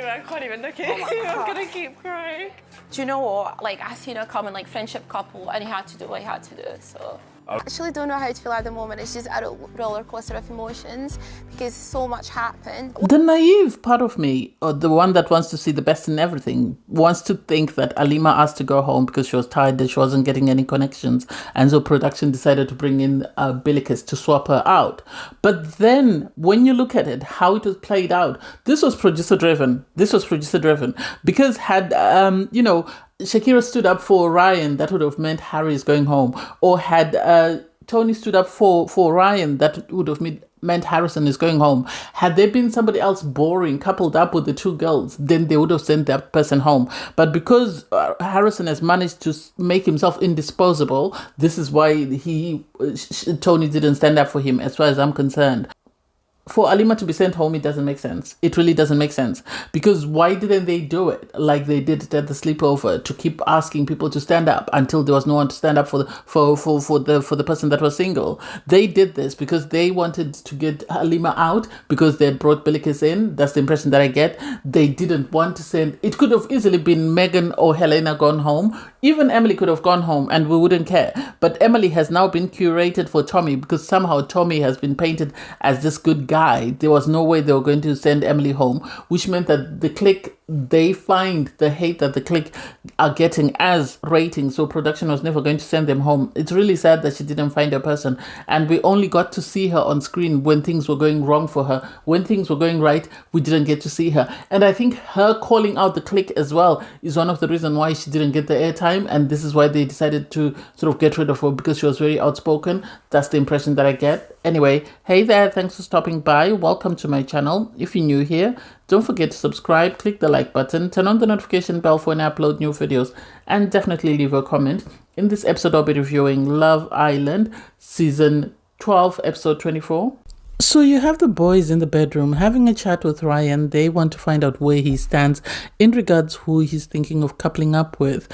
Lima, I can't even look at you. I'm gonna keep crying. Do you know what? Like, I seen her come in like friendship couple, and he had to do what he had to do. So I actually don't know how to feel at the moment. It's just a roller coaster of emotions because so much happened. The naive part of me, or the one that wants to see the best in everything, wants to think that Alima asked to go home because she was tired that she wasn't getting any connections, and so production decided to bring in Bilicus to swap her out. But then when you look at it, how it was played out, this was producer driven. Because had Shakira stood up for Ryan, that would have meant Harry is going home. Or had Tony stood up for Ryan, that would have meant Harrison is going home. Had there been somebody else boring coupled up with the two girls, then they would have sent that person home. But because Harrison has managed to make himself indisposable, this is why Tony didn't stand up for him, as far as I'm concerned. For Alima to be sent home, it doesn't make sense. It really doesn't make sense. Because why didn't they do it like they did it at the sleepover, to keep asking people to stand up until there was no one to stand up for the person that was single? They did this because they wanted to get Alima out because they brought Bilicus in. That's the impression that I get. They didn't want to send. It could have easily been Megan or Helena gone home. Even Emily could have gone home and we wouldn't care. But Emily has now been curated for Tommy because somehow Tommy has been painted as this good guy. There was no way they were going to send Emily home, which meant that the clique, they find the hate that the clique are getting as ratings, so production was never going to send them home. It's really sad that she didn't find her person, and we only got to see her on screen when things were going wrong for her. When things were going right, we didn't get to see her. And I think her calling out the clique as well is one of the reasons why she didn't get the airtime, and this is why they decided to sort of get rid of her, because she was very outspoken. That's the impression that I get. Anyway, hey there, thanks for stopping by. Welcome to my channel. If you're new here, don't forget to subscribe, click the like button, turn on the notification bell for when I upload new videos, and definitely leave a comment. In this episode, I'll be reviewing Love Island, Season 12, Episode 24. So you have the boys in the bedroom having a chat with Ryan. They want to find out where he stands in regards who he's thinking of coupling up with.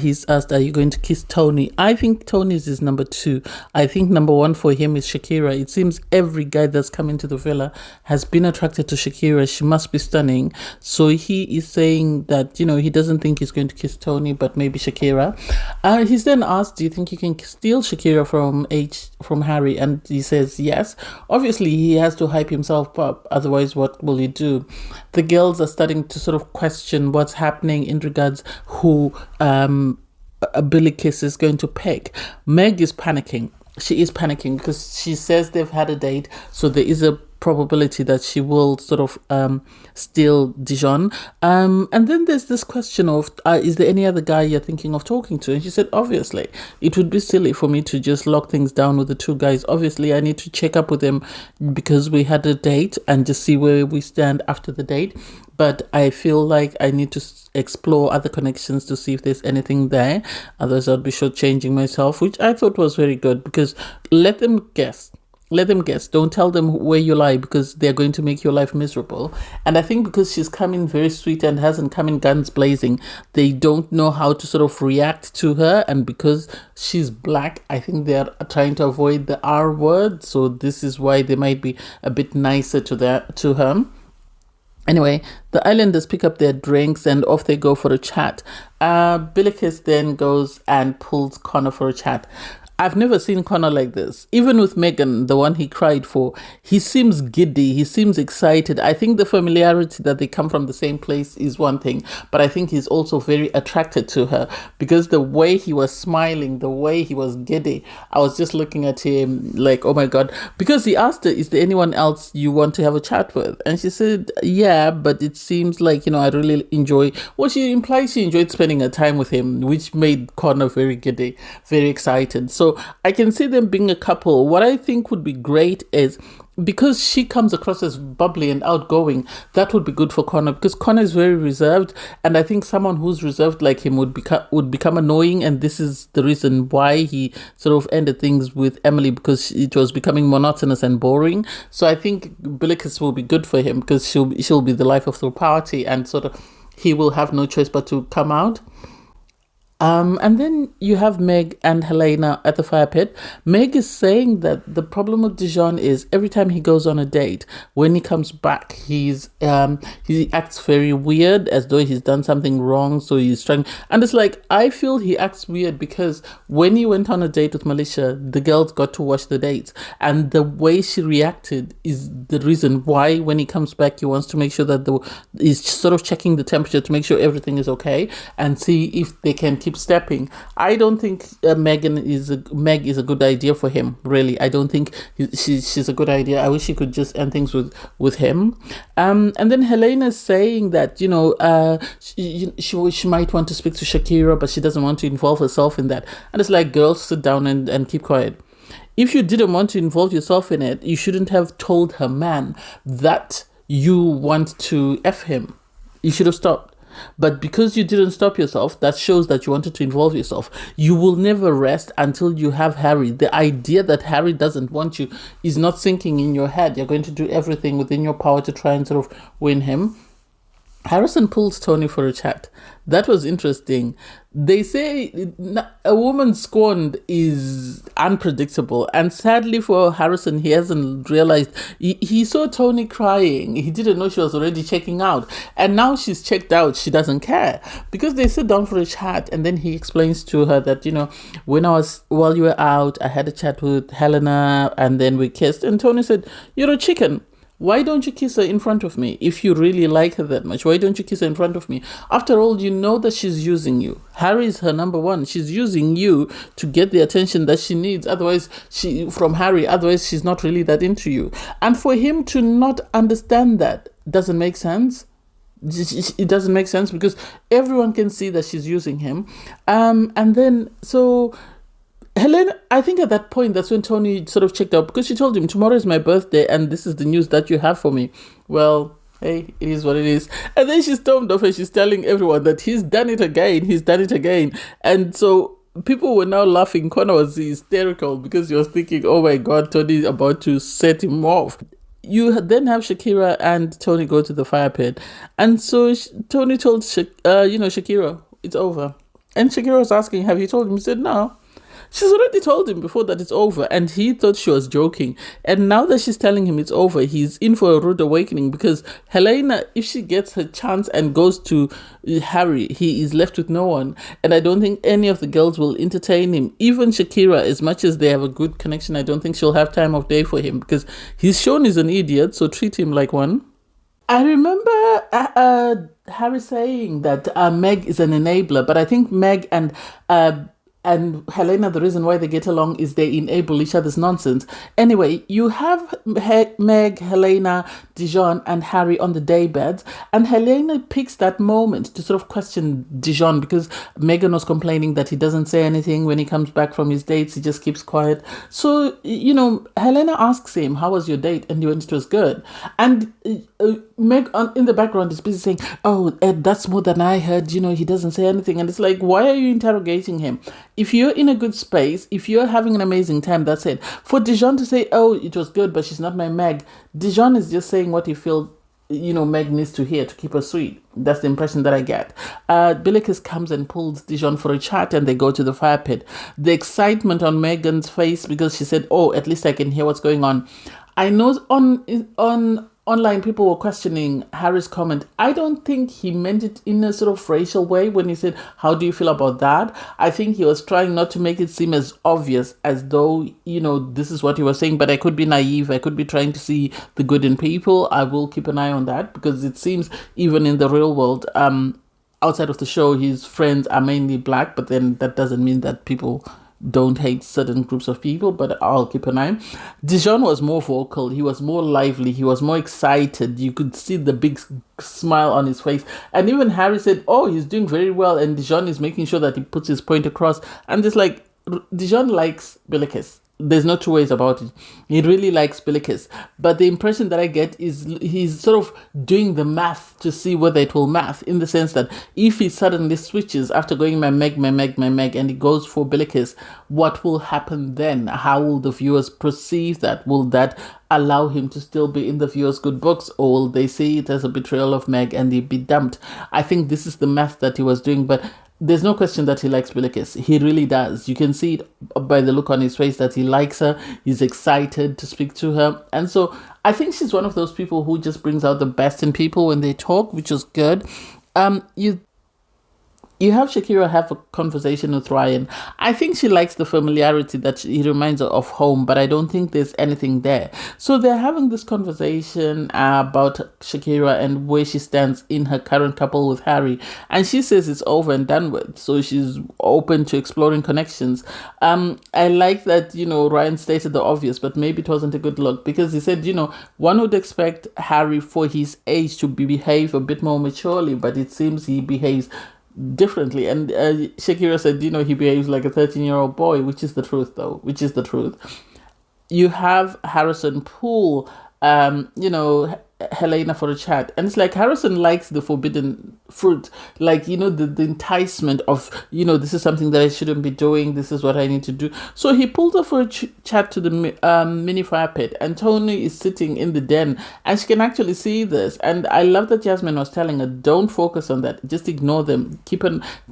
He's asked, are you going to kiss Tony? I think Tony's his number 2. I think number 1 for him is Shakira. It seems every guy that's come into the villa has been attracted to Shakira. She must be stunning. So he is saying that, he doesn't think he's going to kiss Tony, but maybe Shakira. He's then asked, do you think you can steal Shakira from Harry? And he says yes. Obviously, he has to hype himself up, otherwise what will he do? The girls are starting to sort of question what's happening in regards who Bilicus is going to pick. Meg is panicking. She is panicking because she says they've had a date, so there is a probability that she will sort of steal Dijon. And then there's this question of, is there any other guy you're thinking of talking to? And she said, obviously, it would be silly for me to just lock things down with the 2 guys. Obviously, I need to check up with them because we had a date and just see where we stand after the date. But I feel like I need to explore other connections to see if there's anything there. Otherwise, I'd be shortchanging myself, which I thought was very good, because let them guess. Let them guess. Don't tell them where you lie, because they're going to make your life miserable. And I think because she's come in very sweet and hasn't come in guns blazing, they don't know how to sort of react to her. And because she's black, I think they're trying to avoid the R word. So this is why they might be a bit nicer to her. Anyway, the islanders pick up their drinks and off they go for a chat. Bilicus then goes and pulls Connor for a chat. I've never seen Connor like this. Even with Megan, the one he cried for, he seems giddy. He seems excited. I think the familiarity that they come from the same place is one thing, but I think he's also very attracted to her because the way he was smiling, the way he was giddy, I was just looking at him like, oh my God, because he asked her, is there anyone else you want to have a chat with? And she said, yeah, but it seems like, I really enjoy, well, she implies she enjoyed spending her time with him, which made Connor very giddy, very excited. So I can see them being a couple. What I think would be great is, because she comes across as bubbly and outgoing, that would be good for Connor, because Connor is very reserved, and I think someone who's reserved like him would become annoying, and this is the reason why he sort of ended things with Emily, because it was becoming monotonous and boring. So I think Bilicus will be good for him, because she'll be the life of the party, and sort of he will have no choice but to come out. And then you have Meg and Helena at the fire pit. Meg is saying that the problem with Dijon is every time he goes on a date, when he comes back, he acts very weird, as though he's done something wrong. So he's trying, and it's like I feel he acts weird because when he went on a date with Malisha, the girls got to watch the dates, and the way she reacted is the reason why when he comes back, he wants to make sure that he's sort of checking the temperature to make sure everything is okay and see if they can keep stepping. I don't think Meg is a good idea for him. Really, I don't think she's a good idea. I wish she could just end things with him. And then Helena is saying that she might want to speak to Shakira, but she doesn't want to involve herself in that. And it's like, girls, sit down and keep quiet. If you didn't want to involve yourself in it, you shouldn't have told her man that you want to F him. You should have stopped. But because you didn't stop yourself, that shows that you wanted to involve yourself. You will never rest until you have Harry. The idea that Harry doesn't want you is not sinking in your head. You're going to do everything within your power to try and sort of win him. Harrison pulls Tony for a chat. That was interesting. They say a woman scorned is unpredictable. And sadly for Harrison, he hasn't realized. He saw Tony crying. He didn't know she was already checking out. And now she's checked out. She doesn't care. Because they sit down for a chat. And then he explains to her that, while you were out, I had a chat with Helena. And then we kissed. And Tony said, you're a chicken. Why don't you kiss her in front of me? If you really like her that much, why don't you kiss her in front of me? After all, you know that she's using you. Harry is her number one. She's using you to get the attention that she needs. Otherwise, otherwise she's not really that into you. And for him to not understand that doesn't make sense. It doesn't make sense because everyone can see that she's using him. Helena, I think at that point, that's when Tony sort of checked out because she told him, tomorrow is my birthday and this is the news that you have for me. Well, hey, it is what it is. And then she stormed off and she's telling everyone that he's done it again. And so people were now laughing. Connor was hysterical because he was thinking, oh my God, Tony's about to set him off. You then have Shakira and Tony go to the fire pit. And so Tony told Shakira, it's over. And Shakira was asking, have you told him? He said, no. She's already told him before that it's over, and he thought she was joking. And now that she's telling him it's over, he's in for a rude awakening because Helena, if she gets her chance and goes to Harry, he is left with no one. And I don't think any of the girls will entertain him. Even Shakira, as much as they have a good connection, I don't think she'll have time of day for him because he's shown he's an idiot, so treat him like one. I remember Harry saying that Meg is an enabler, but I think Meg and Helena, the reason why they get along is they enable each other's nonsense. Anyway, you have Meg, Helena, Dijon, and Harry on the daybeds, and Helena picks that moment to sort of question Dijon because Megan was complaining that he doesn't say anything when he comes back from his dates. He just keeps quiet. So, Helena asks him, how was your date? And he went, it was good. And Meg in the background is busy saying, oh, Ed, that's more than I heard. He doesn't say anything. And it's like, why are you interrogating him? If you're in a good space, if you're having an amazing time, that's it. For Dijon to say, oh, it was good, but she's not my Meg, Dijon is just saying what he feels, Meg needs to hear to keep her sweet. That's the impression that I get. Bilicus comes and pulls Dijon for a chat and they go to the fire pit. The excitement on Megan's face because she said, oh, at least I can hear what's going on. I know on online people were questioning Harry's comment. I don't think he meant it in a sort of racial way when he said, how do you feel about that? I think he was trying not to make it seem as obvious as though, this is what he was saying, but I could be naive. I could be trying to see the good in people. I will keep an eye on that because it seems even in the real world, outside of the show, his friends are mainly black, but then that doesn't mean that people don't hate certain groups of people, but I'll keep an eye. Dijon was more vocal. He was more lively. He was more excited. You could see the big smile on his face. And even Harry said, oh, he's doing very well. And Dijon is making sure that he puts his point across. And it's like, Dijon likes Bilicus. There's no two ways about it. He really likes Bilicus. But the impression that I get is he's sort of doing the math to see whether it will math, in the sense that if he suddenly switches after going my Meg, and he goes for Bilicus, what will happen then? How will the viewers perceive that? Will that allow him to still be in the viewers' good books, or will they see it as a betrayal of Meg and he'd be dumped? I think this is the math that he was doing, but there's no question that he likes Bilicus. He really does. You can see it by the look on his face that he likes her. He's excited to speak to her. And so I think she's one of those people who just brings out the best in people when they talk, which is good. You have Shakira have a conversation with Ryan. I think she likes the familiarity that he reminds her of home, but I don't think there's anything there. So they're having this conversation about Shakira and where she stands in her current couple with Harry. And she says it's over and done with. So she's open to exploring connections. I like that, Ryan stated the obvious, but maybe it wasn't a good look because he said, one would expect Harry for his age to behave a bit more maturely, but it seems he behaves differently. And Shakira said, he behaves like a 13-year-old boy, which is the truth, though, which is the truth. You have Harrison Poole, Helena for a chat. And it's like Harrison likes the forbidden fruit, like, the enticement of, this is something that I shouldn't be doing. This is what I need to do. So he pulled her for a chat to the mini fire pit, and Tony is sitting in the den and she can actually see this. And I love that Yasmin was telling her, don't focus on that. Just ignore them.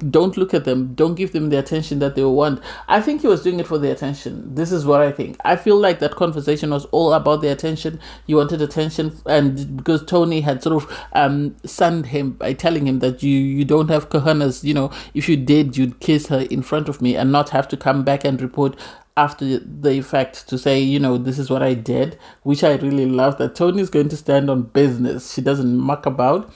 Don't look at them. Don't give them the attention that they want. I think he was doing it for the attention. This is what I think. I feel like that conversation was all about the attention. He wanted attention, and because Tony had sort of sunned him by telling him that you don't have cojones, if you did, you'd kiss her in front of me and not have to come back and report after the fact to say, this is what I did, which I really love, that Tony's going to stand on business. She doesn't muck about.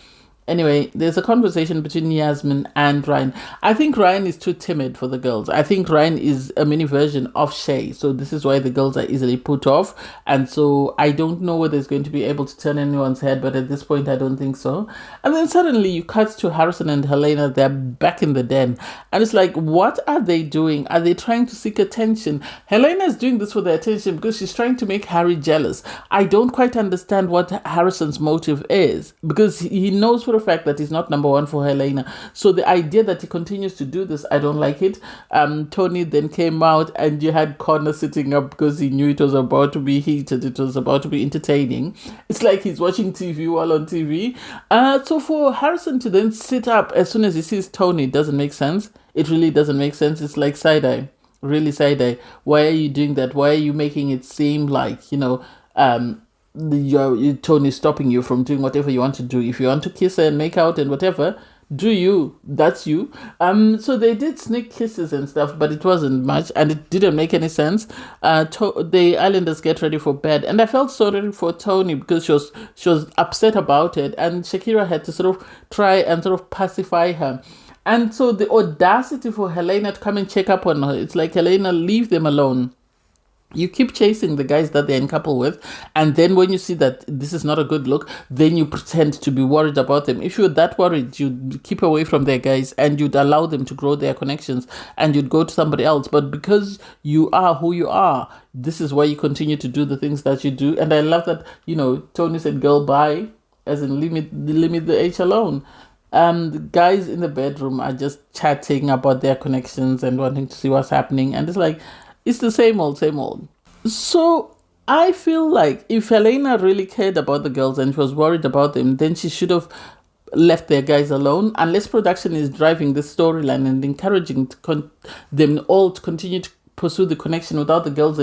Anyway, there's a conversation between Yasmin and Ryan. I think Ryan is too timid for the girls. I think Ryan is a mini version of Shay. So this is why the girls are easily put off. And so I don't know whether it's going to be able to turn anyone's head, but at this point, I don't think so. And then suddenly you cut to Harrison and Helena. They're back in the den. And it's like, what are they doing? Are they trying to seek attention? Helena is doing this for the attention because she's trying to make Harry jealous. I don't quite understand what Harrison's motive is, because he knows for a fact that he's not number one for Helena. So the idea that he continues to do this, I don't like it. Tony then came out and you had Connor sitting up because he knew it was about to be heated. It was about to be entertaining. It's like he's watching TV while on TV. So for Harrison to then sit up as soon as he sees Tony, it doesn't make sense. It really doesn't make sense. It's like side-eye. Really side-eye. Why are you doing that? Why are you making it seem like, Tony's stopping you from doing whatever you want to do? If you want to kiss her and make out and whatever, do you? That's you. So they did sneak kisses and stuff, but it wasn't much and it didn't make any sense. The islanders get ready for bed, and I felt sorry for Tony because she was upset about it, and Shakira had to sort of try and sort of pacify her. And so the audacity for Helena to come and check up on her, it's like, Helena, leave them alone. You keep chasing the guys that they're in couple with, and then when you see that this is not a good look, then you pretend to be worried about them. If you're that worried, you'd keep away from their guys and you'd allow them to grow their connections and you'd go to somebody else. But because you are who you are, this is why you continue to do the things that you do. And I love that, Tony said, girl, bye, as in leave the H alone. The guys in the bedroom are just chatting about their connections and wanting to see what's happening. And it's like, it's the same old, same old. So I feel like if Helena really cared about the girls and was worried about them, then she should have left their guys alone. Unless production is driving this storyline and encouraging them all to continue to pursue the connection without the girls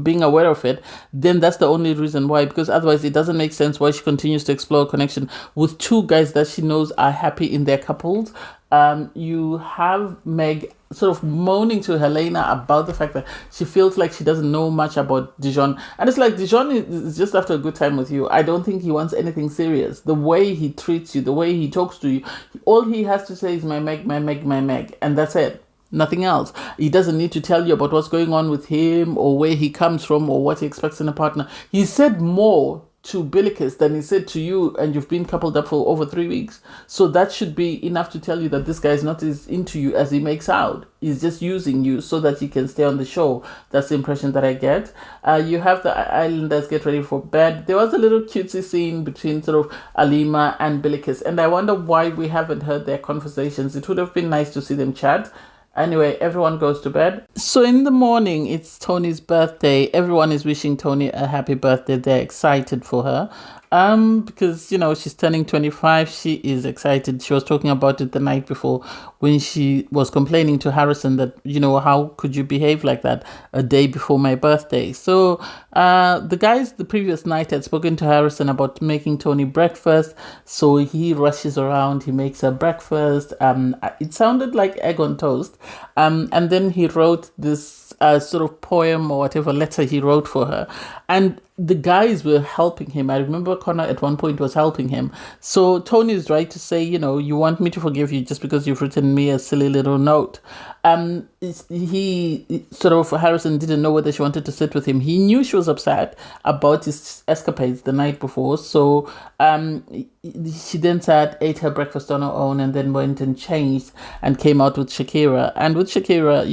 being aware of it, then that's the only reason why. Because otherwise it doesn't make sense why she continues to explore a connection with two guys that she knows are happy in their couples. You have Meg sort of moaning to Helena about the fact that she feels like she doesn't know much about Dijon. And it's like, Dijon is just after a good time with you. I don't think he wants anything serious. The way he treats you, the way he talks to you, all he has to say is my Meg, my Meg, my Meg. And that's it. Nothing else. He doesn't need to tell you about what's going on with him or where he comes from or what he expects in a partner. He said more to Bilicus than he said to you, and you've been coupled up for over 3 weeks. So that should be enough to tell you that this guy is not as into you as he makes out. He's just using you so that he can stay on the show. That's the impression that I get. You have the islanders get ready for bed. There was a little cutesy scene between sort of Lima and Bilicus, and I wonder why we haven't heard their conversations. It would have been nice to see them chat. Anyway, everyone goes to bed. So in the morning, it's Tony's birthday. Everyone is wishing Tony a happy birthday. They're excited for her. Because she's turning 25. She is excited. She was talking about it the night before when she was complaining to Harrison that how could you behave like that a day before my birthday. So the guys the previous night had spoken to Harrison about making Tony breakfast. So he rushes around. He makes her breakfast. It sounded like egg on toast. And then he wrote this sort of poem or whatever letter he wrote for her, and the guys were helping him. I remember Connor at one point was helping him. So Tony is right to say, you want me to forgive you just because you've written me a silly little note. Harrison didn't know whether she wanted to sit with him. He knew she was upset about his escapades the night before. So she then ate her breakfast on her own, and then went and changed and came out with Shakira. And with Shakira,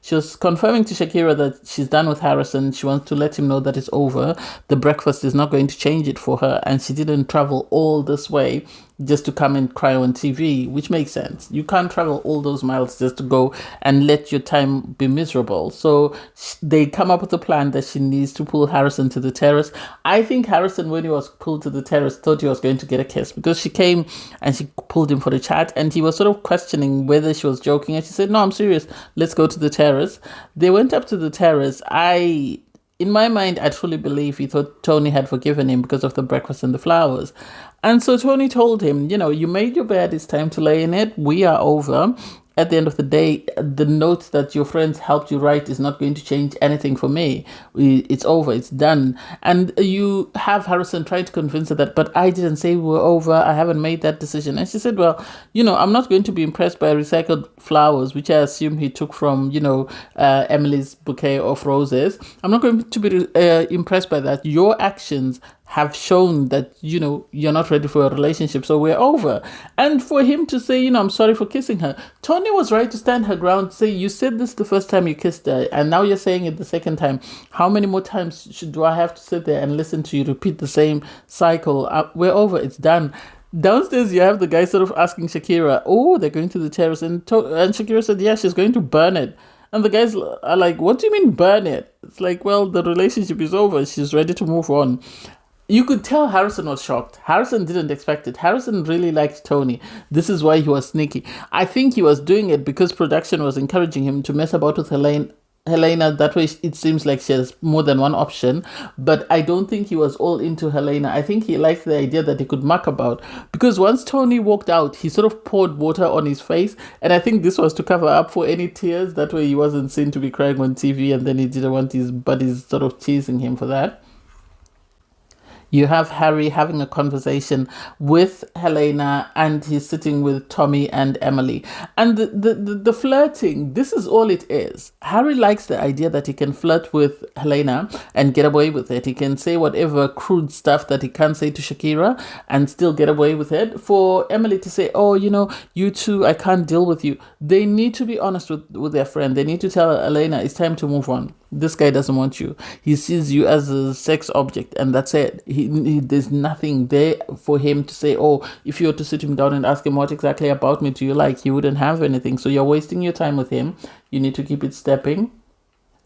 she was confirming to Shakira that she's done with Harrison. She wants to let him know that it's over. The breakfast is not going to change it for her, and she didn't travel all this way just to come and cry on TV, which makes sense. You can't travel all those miles just to go and let your time be miserable. So they come up with a plan that she needs to pull Harrison to the terrace. I think Harrison, when he was pulled to the terrace, thought he was going to get a kiss, because she came and she pulled him for the chat, and he was sort of questioning whether she was joking, and she said, "No, I'm serious. Let's go to the terrace." They went up to the terrace. In my mind, I truly believe he thought Tony had forgiven him because of the breakfast and the flowers. And so Tony told him, you made your bed, it's time to lay in it. We are over. At the end of the day, the note that your friends helped you write is not going to change anything for me. It's over, it's done. And you have Harrison trying to convince her that, but I didn't say we're over. I haven't made that decision. And she said, well, I'm not going to be impressed by recycled flowers, which I assume he took from, Emily's bouquet of roses. I'm not going to be impressed by that. Your actions have shown that, you're not ready for a relationship, so we're over. And for him to say, I'm sorry for kissing her, Tony was right to stand her ground, say, you said this the first time you kissed her, and now you're saying it the second time. How many more times do I have to sit there and listen to you repeat the same cycle? We're over, it's done. Downstairs, you have the guy sort of asking Shakira, oh, they're going to the terrace, and Shakira said, yeah, she's going to burn it. And the guys are like, what do you mean burn it? It's like, well, the relationship is over. She's ready to move on. You could tell Harrison was shocked. Harrison didn't expect it. Harrison really liked Tony. This is why he was sneaky. I think he was doing it because production was encouraging him to mess about with Helena. That way it seems like she has more than one option. But I don't think he was all into Helena. I think he liked the idea that he could muck about. Because once Tony walked out, he sort of poured water on his face. And I think this was to cover up for any tears. That way he wasn't seen to be crying on TV. And then he didn't want his buddies sort of teasing him for that. You have Harry having a conversation with Helena, and he's sitting with Tommy and Emily. And the flirting, this is all it is. Harry likes the idea that he can flirt with Helena and get away with it. He can say whatever crude stuff that he can't say to Shakira and still get away with it. For Emily to say, oh, you two, I can't deal with you. They need to be honest with their friend. They need to tell Helena it's time to move on. This guy doesn't want you. He sees you as a sex object, and that's it. There's nothing there for him to say, oh, if you were to sit him down and ask him what exactly about me do you like, he wouldn't have anything. So you're wasting your time with him. You need to keep it stepping.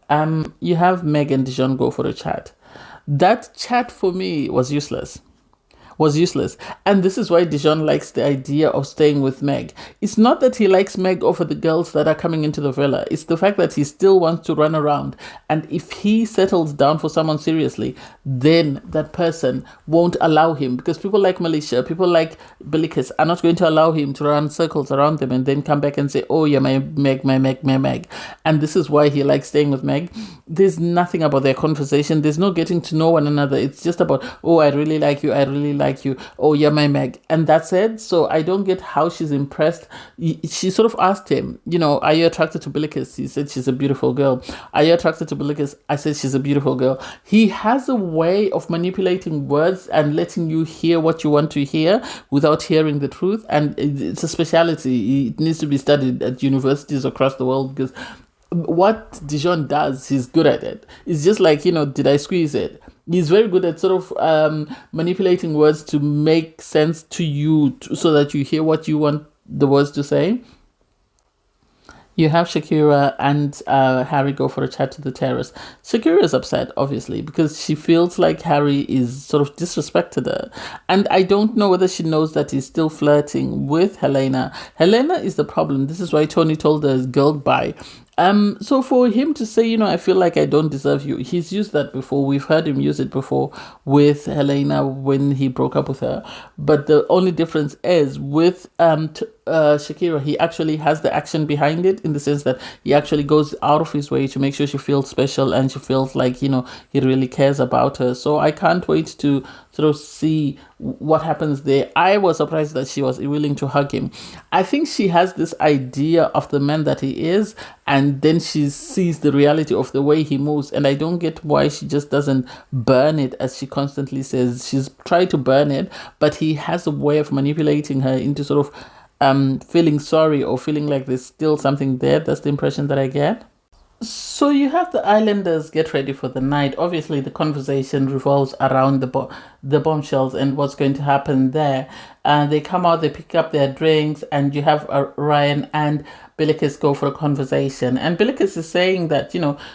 You have Meg and Dijon go for a chat. That chat for me was useless. And this is why Dijon likes the idea of staying with Meg. It's not that he likes Meg over the girls that are coming into the villa. It's the fact that he still wants to run around. And if he settles down for someone seriously, then that person won't allow him. Because people like Militia, people like Bilicus are not going to allow him to run circles around them and then come back and say, oh, yeah, my Meg. And this is why he likes staying with Meg. There's nothing about their conversation. There's no getting to know one another. It's just about, oh, I really like you. You, oh, you're my Meg, and that's it. So I don't get how she's impressed. She sort of asked him, are you attracted to Bilicus? He said she's a beautiful girl. Are you attracted to Bilicus? I said she's a beautiful girl. He has a way of manipulating words and letting you hear what you want to hear without hearing the truth, and it's a speciality. It needs to be studied at universities across the world, because what Dijon does, he's good at it. It's just like, did I squeeze it? He's very good at sort of manipulating words to make sense to you so that you hear what you want the words to say. You have Shakira and Harry go for a chat to the terrace. Shakira is upset, obviously, because she feels like Harry is sort of disrespected her. And I don't know whether she knows that he's still flirting with Helena. Helena is the problem. This is why Tony told her, girl, bye. So for him to say, I feel like I don't deserve you, he's used that before. We've heard him use it before with Helena when he broke up with her. But the only difference is with Shakira, he actually has the action behind it, in the sense that he actually goes out of his way to make sure she feels special and she feels like, he really cares about her. So I can't wait to sort of see what happens there. I was surprised that she was willing to hug him. I think she has this idea of the man that he is, and then she sees the reality of the way he moves, and I don't get why she just doesn't burn it, as she constantly says. She's tried to burn it, but he has a way of manipulating her into sort of feeling sorry or feeling like there's still something there. That's the impression that I get. So you have the islanders get ready for the night. Obviously, the conversation revolves around the bombshells and what's going to happen there. They come out, they pick up their drinks, and you have Ryan and Bilicus go for a conversation. And Bilicus is saying that,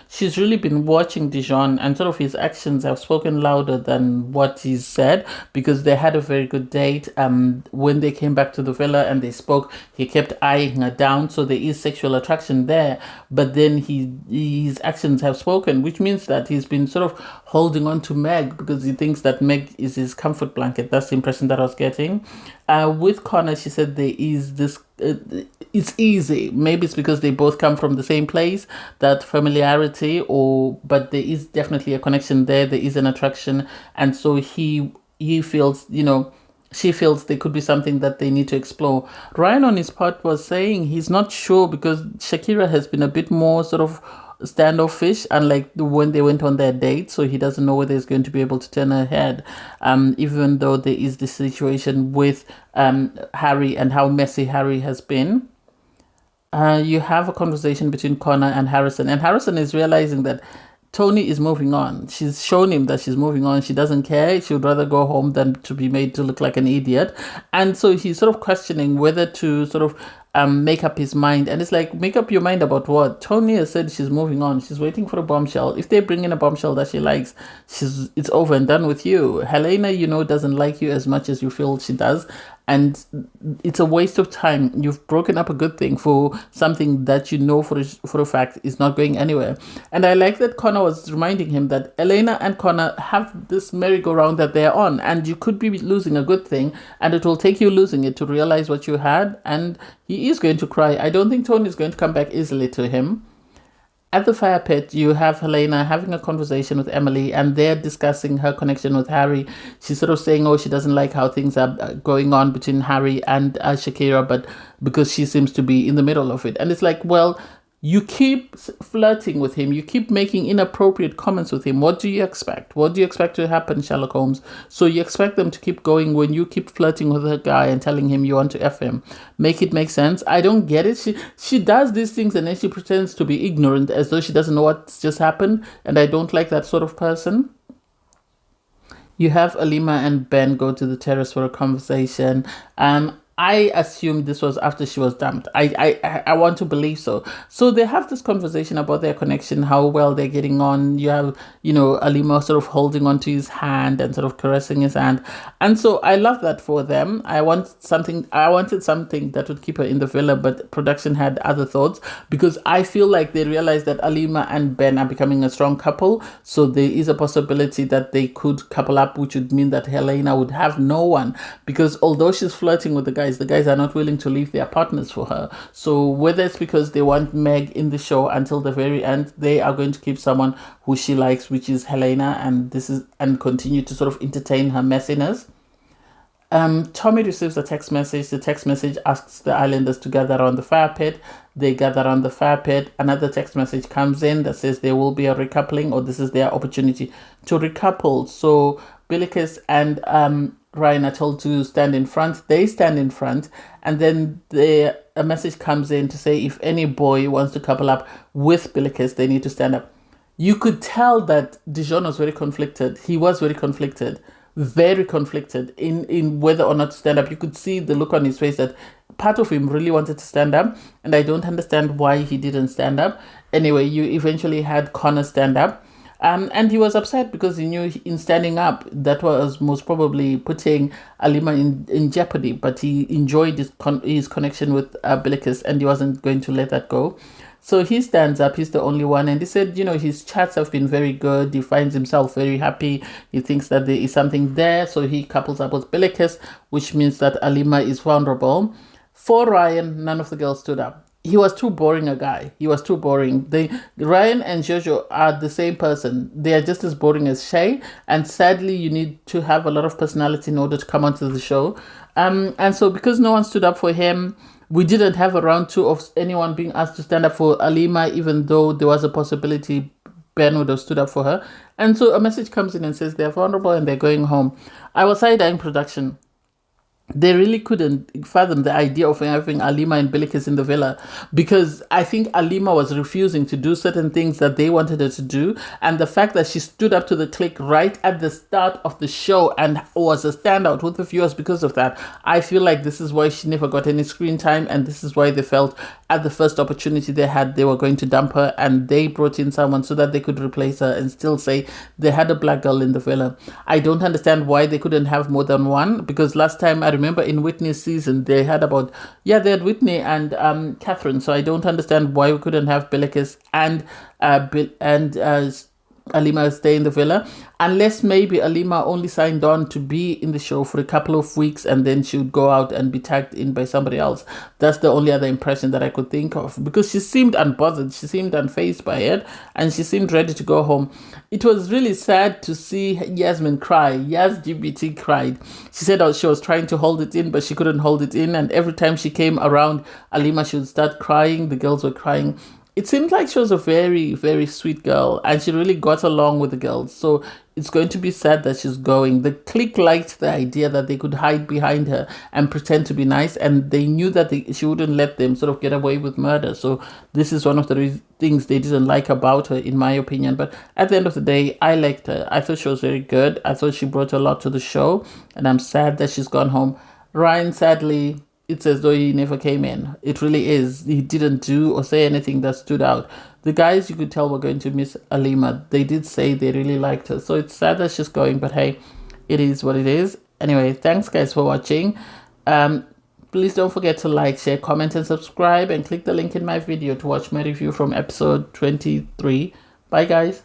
she's really been watching Dijon, and sort of his actions have spoken louder than what he's said, because they had a very good date. When they came back to the villa and they spoke, he kept eyeing her down, so there is sexual attraction there. But then his actions have spoken, which means that he's been sort of holding on to Meg because he thinks that Meg is his comfort blanket. That's the impression that I was getting. With Connor, she said there is this, it's easy. Maybe it's because they both come from the same place, that familiarity, but there is definitely a connection there. There is an attraction. And so he feels, she feels there could be something that they need to explore. Ryan, on his part, was saying he's not sure because Shakira has been a bit more sort of standoffish, unlike when they went on their date, so he doesn't know whether he's going to be able to turn her head, even though there is this situation with Harry and how messy Harry has been. You have a conversation between Connor and Harrison is realizing that Tony is moving on. She's shown him that she's moving on. She doesn't care. She would rather go home than to be made to look like an idiot. And so he's sort of questioning whether to sort of make up his mind. And it's like, make up your mind about what? Tony has said she's moving on. She's waiting for a bombshell. If they bring in a bombshell that she likes, it's over and done with you. Helena, doesn't like you as much as you feel she does. And it's a waste of time. You've broken up a good thing for something that for a fact is not going anywhere. And I like that Connor was reminding him that Helena and Connor have this merry-go-round that they're on, and you could be losing a good thing, and it will take you losing it to realize what you had, and he is going to cry. I don't think Tony is going to come back easily to him. At the fire pit, you have Helena having a conversation with Emily, and they're discussing her connection with Harry. She's sort of saying, she doesn't like how things are going on between Harry and Shakira, but because she seems to be in the middle of it. And it's like, well, you keep flirting with him. You keep making inappropriate comments with him. What do you expect? What do you expect to happen, Sherlock Holmes? So you expect them to keep going when you keep flirting with a guy and telling him you want to F him. Make it make sense. I don't get it. She does these things and then she pretends to be ignorant as though she doesn't know what's just happened. And I don't like that sort of person. You have Lima and Ben go to the terrace for a conversation. I assume this was after she was dumped. I want to believe so. So they have this conversation about their connection, how well they're getting on. You have, Alima sort of holding onto his hand and sort of caressing his hand. And so I love that for them. I wanted something that would keep her in the villa, but production had other thoughts, because I feel like they realized that Alima and Ben are becoming a strong couple. So there is a possibility that they could couple up, which would mean that Helena would have no one, because although she's flirting with the guys are not willing to leave their partners for her. So whether it's because they want Meg in the show until the very end, they are going to keep someone who she likes, which is Helena, and continue to sort of entertain her messiness. Tommy receives a text message. The text message asks the islanders to gather around the fire pit. They gather around the fire pit. Another text message comes in that says there will be a recoupling, or this is their opportunity to recouple. So Bilicus and Ryan are told to stand in front. They stand in front, and then a message comes in to say if any boy wants to couple up with Bilicus, they need to stand up. You could tell that Dijon was very conflicted. He was very conflicted. very conflicted in whether or not to stand up. You could see the look on his face that part of him really wanted to stand up, and I don't understand why he didn't stand up. Anyway, you eventually had Connor stand up. And he was upset because he knew in standing up, that was most probably putting Lima in jeopardy. But he enjoyed his connection with Bilicus, and he wasn't going to let that go. So he stands up, he's the only one. And he said, his chats have been very good. He finds himself very happy. He thinks that there is something there. So he couples up with Bilicus, which means that Lima is vulnerable. For Ryan, none of the girls stood up. He was too boring a guy. He was too boring. Ryan and Jojo are the same person. They are just as boring as Shay. And sadly, you need to have a lot of personality in order to come onto the show. And so because no one stood up for him, we didn't have a round two of anyone being asked to stand up for Alima, even though there was a possibility Ben would have stood up for her. And so a message comes in and says they're vulnerable and they're going home. I was side-eyeing production. They really couldn't fathom the idea of having Alima and Bilicus in the villa, because I think Alima was refusing to do certain things that they wanted her to do. And the fact that she stood up to the clique right at the start of the show and was a standout with the viewers because of that, I feel like this is why she never got any screen time, and this is why they felt at the first opportunity they had, they were going to dump her, and they brought in someone so that they could replace her and still say they had a black girl in the villa. I don't understand why they couldn't have more than one, because last time I remember in Whitney's season they had Whitney and Catherine. So I don't understand why we couldn't have Bilicus and Alima stay in the villa, unless maybe Alima only signed on to be in the show for a couple of weeks and then she would go out and be tagged in by somebody else. That's the only other impression that I could think of, because she seemed unbothered, she seemed unfazed by it, and she seemed ready to go home. It was really sad to see Yasmin cry. GBT cried. She said she was trying to hold it in, but she couldn't hold it in, and every time she came around Alima, she would start crying. The girls were crying. It seemed like she was a very, very sweet girl, and she really got along with the girls. So it's going to be sad that she's going. The clique liked the idea that they could hide behind her and pretend to be nice, and they knew that she wouldn't let them sort of get away with murder. So this is one of the things they didn't like about her, in my opinion. But at the end of the day, I liked her. I thought she was very good. I thought she brought a lot to the show, and I'm sad that she's gone home. Ryan, sadly, it's as though he never came in. It really is. He didn't do or say anything that stood out. The guys, you could tell, were going to miss Alima. They did say they really liked her. So it's sad that she's going, but hey, it is what it is. Anyway, thanks guys for watching. Please don't forget to like, share, comment, and subscribe, and click the link in my video to watch my review from episode 23. Bye guys.